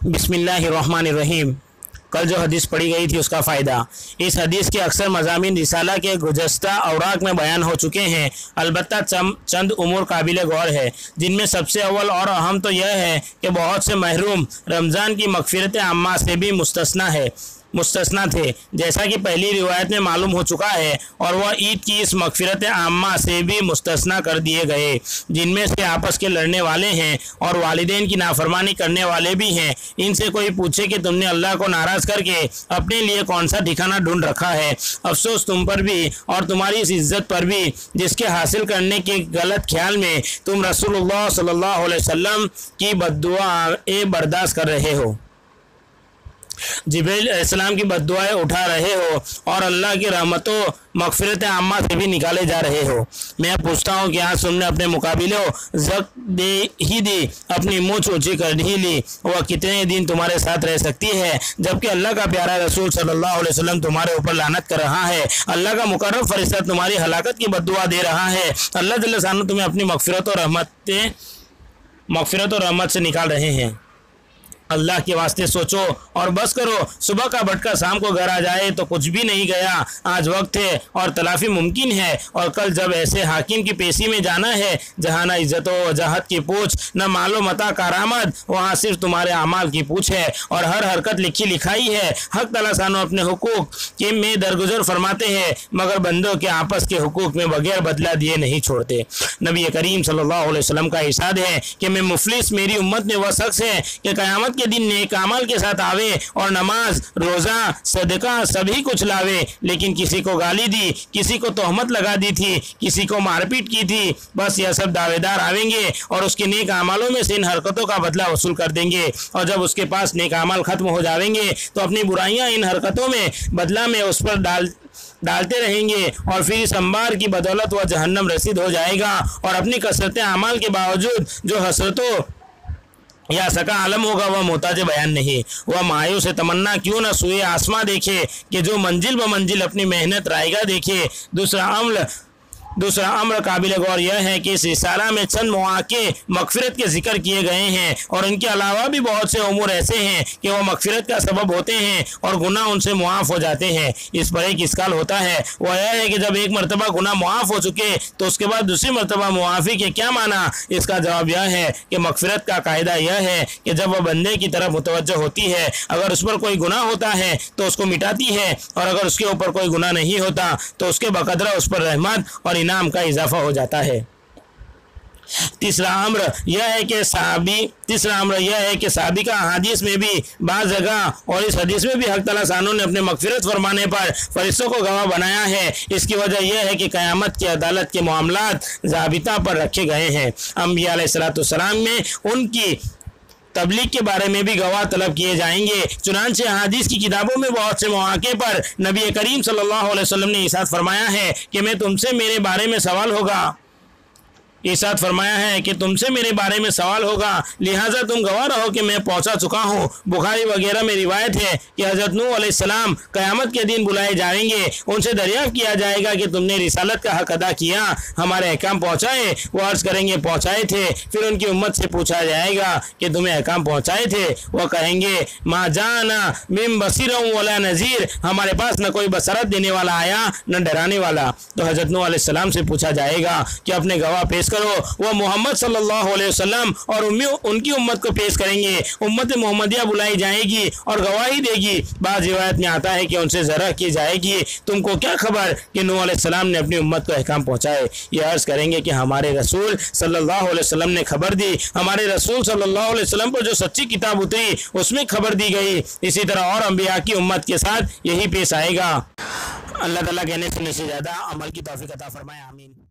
बिस्मिल्लाहिर्रहमानिर्रहीम। कल जो हदीस पढ़ी गई थी उसका फ़ायदा। इस हदीस के अक्सर मज़ामीन रिसाला के गुज़श्ता औराक में बयान हो चुके हैं, अलबत्ता चंद उमूर काबिल गौर है, जिनमें सबसे अव्वल और अहम तो यह है कि बहुत से महरूम रमज़ान की मग़फ़िरत आम्मा से भी मुस्तस्ना थे, जैसा कि पहली रिवायत में मालूम हो चुका है, और वह ईद की इस मग़फ़िरत आम्मा से भी मुस्तस्ना कर दिए गए, जिनमें से आपस के लड़ने वाले हैं और वालिदैन की नाफरमानी करने वाले भी हैं। इनसे कोई पूछे कि तुमने अल्लाह को नाराज़ करके अपने लिए कौन सा ठिकाना ढूंढ रखा है, अफसोस तुम पर भी और तुम्हारी इस इज़्ज़त पर भी जिसके हासिल करने के गलत ख्याल में तुम रसूलुल्लाह सल्लल्लाहु अलैहि वसल्लम की बद्दुआएं बर्दाश्त कर रहे हो, जिब्रील अलैहिस्सलाम की बद्दुआएं उठा रहे हो और अल्लाह की रहमतों मग़फ़िरत आम्मा से भी निकाले जा रहे हो। मैं पूछता हूँ कि आज तुमने अपने मुकाबिले ज़क दे ही दी, अपनी मूँछ ऊँची कर ही ली, वह कितने दिन तुम्हारे साथ रह सकती है, जबकि अल्लाह का प्यारा रसूल सल्लल्लाहु अलैहि वसल्लम तुम्हारे ऊपर लानत कर रहा है, अल्लाह का मुकर्रम फरिश्ता तुम्हारी हलाकत की बद्दुआ दे रहा है। अल्लाह जल्ल शान तुम्हें अपनी मग़फ़िरत और रहमत से निकाल रहे हैं। अल्लाह के वास्ते सोचो और बस करो। सुबह का भटका शाम को घर आ जाए तो कुछ भी नहीं गया। आज वक्त है और तलाफ़ी मुमकिन है, और कल जब ऐसे हाकिम की पेशी में जाना है जहाँ न इज़्ज़त व वजाहत की पूछ, न मालो मता करामत, वहाँ सिर्फ तुम्हारे अमाल की पूछ है और हर हरकत लिखी लिखाई है। हक तआला सानो अपने हुकूक के में दरगुजर फरमाते हैं, मगर बंदों के आपस के हुकूक में बगैर बदला दिए नहीं छोड़ते। नबी करीम सल्लल्लाहु अलैहि वसल्लम का इरशाद है कि मैं मुफलिस मेरी उम्मत में वह शख्स है कि क़यामत के दिन नेक अमल के साथ आवे और नमाज रोज़ा सदका सभी कुछ लावे, लेकिन किसी को गाली दी, किसी को तोहमत लगा दी थी, किसी को मारपीट की थी, बस यह सब दावेदार आवेंगे और उसके नेक अमलों में से इन हरकतों का बदला वसूल कर देंगे, और जब उसके पास नेक अमल खत्म हो जाएंगे तो अपनी बुराइयां इन हरकतों में बदला में उस पर डालते रहेंगे, और फिर इस अंबार की बदौलत वह जहन्नम रसीद हो जाएगा, और अपनी कसरत अमाल के बावजूद जो हसरतों या सका आलम होगा वह मोहताज बयान नहीं। वह मायूस तमन्ना क्यों न सुए आसमां देखे कि जो मंजिल ब मंजिल अपनी मेहनत रायगा देखे। दूसरा अम्र काबिल गौर यह है कि इस रिसाला में चंद मौके मग़फ़िरत के जिक्र किए गए हैं, और इनके अलावा भी बहुत से उमूर ऐसे हैं कि वह मग़फ़िरत का सबब होते हैं और गुनाह उनसे मुआफ़ हो जाते हैं। इस पर एक इस्काल होता है, वह यह है कि जब एक मरतबा गुनाह मुआफ़ हो चुके तो उसके बाद दूसरी मरतबा मुआफ़ी के क्या माना। इसका जवाब यह है कि मग़फ़िरत का कायदा यह है कि जब वह बंदे की तरफ मुतवज्जह होती है, अगर उस पर कोई गुनाह होता है तो उसको मिटाती है, और अगर उसके ऊपर कोई गुनाह नहीं होता तो उसके बकदरा उस पर रहमत और इनाम का इजाफा हो जाता है। तीसरा अम्र यह है कि साबिका हदीस में भी बाज़ जगह और इस हदीस में भी हक तआला सानो ने अपने मग़फ़िरत फरमाने पर फरिश्तों को गवाह बनाया है। इसकी वजह यह है कि क़यामत की अदालत के मामलात ज़ाबिता पर रखे गए हैं। अंबिया अलैहिस्सलाम में उनकी तबलीग के बारे में भी गवाह तलब किए जाएंगे। चुनांचे हदीस की किताबों में बहुत से मौके पर नबी करीम सल्लल्लाहु अलैहि वसल्लम ने इरशाद फरमाया है कि मैं तुमसे मेरे बारे में सवाल होगा, इरशाद फरमाया है कि तुमसे मेरे बारे में सवाल होगा, लिहाजा तुम गवाह रहो कि मैं पहुंचा चुका हूँ। बुखारी वगैरह में रिवायत है कि हज़रत नूह अलैहिस्सलाम क़यामत के दिन बुलाए जाएंगे, उनसे दरियाफ़्त किया जाएगा कि तुमने रिसालत का हक अदा किया, हमारे अहकाम पहुँचाए। वो अर्ज़ करेंगे पहुँचाए थे। फिर उनकी उम्मत से पूछा जाएगा कि तुम्हें अहकाम पहुँचाए थे। वह कहेंगे मा जाना मिन बसीरन वला नज़ीर, हमारे पास न कोई बसरत देने वाला आया न डराने वाला। तो हज़रत नूह अलैहिस्सलाम से पूछा जाएगा कि अपने गवाह पेश करो। वह मोहम्मद सल्लल्लाहु अलैहि वसल्लम और उनकी उम्मत को पेश करेंगे। उम्मत मोहम्मदिया बुलाई जाएगी और गवाही देगी। बाज़ रिवायत में आता है कि उनसे ज़रा की जाएगी, तुमको क्या खबर कि नूह अलैहिस्सलाम ने अपनी उम्मत को अहकाम पहुँचाए। ये अर्ज़ करेंगे कि हमारे रसूल सल्लल्लाहु अलैहि वसल्लम ने खबर दी, हमारे रसूल सल्लल्लाहु अलैहि वसल्लम पर जो सच्ची किताब उतरी उसमें खबर दी गई। इसी तरह और अंबिया की उम्मत के साथ यही पेश आएगा। अल्लाह ताला कहने से ज़्यादा अमल की तौफीक अता फरमाए। आमीन।